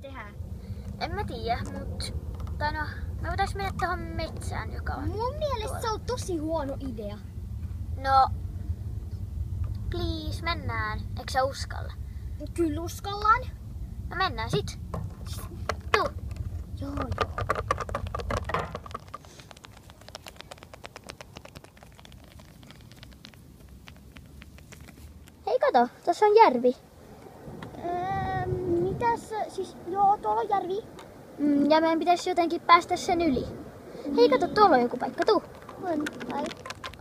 tehdään? En mä tiedä, mut... Tai no, me voitais mennä tohon metsään, joka on... Mun mielestä tuolla. se on tosi huono idea. No... Please, mennään. Eikö sä uskalla? Kyllä uskallaan. No mennään sit. Tuu. Joo. Hei kato, tuossa on järvi. Mitäs? Siis joo, tuolla on järvi. Ja meidän pitäisi jotenkin päästä sen yli. Hei kato, tuolla on joku paikka, tuu. On. Ai.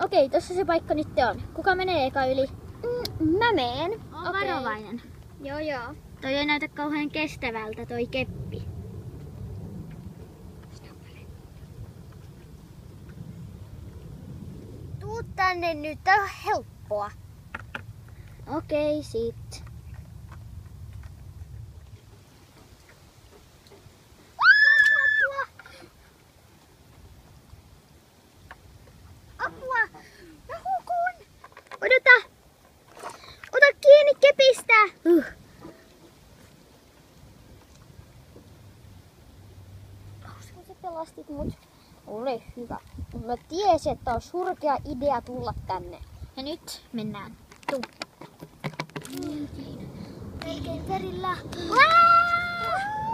Okei, tossa se paikka nyt on. Kuka menee eka yli? Mä meen. On varovainen. Joo. Toi ei näytä kauhean kestävältä toi keppi. Tuu tänne nyt, tää on helppoa. Okei, sit. Apua! Mä hukun! Odota! Ota kiinni kepistä! Sä pelastit mut. Ole hyvä. Mä tiesin, että on surkea idea tulla tänne. Ja nyt mennään. Tuu. Melkein perillä. Vaa!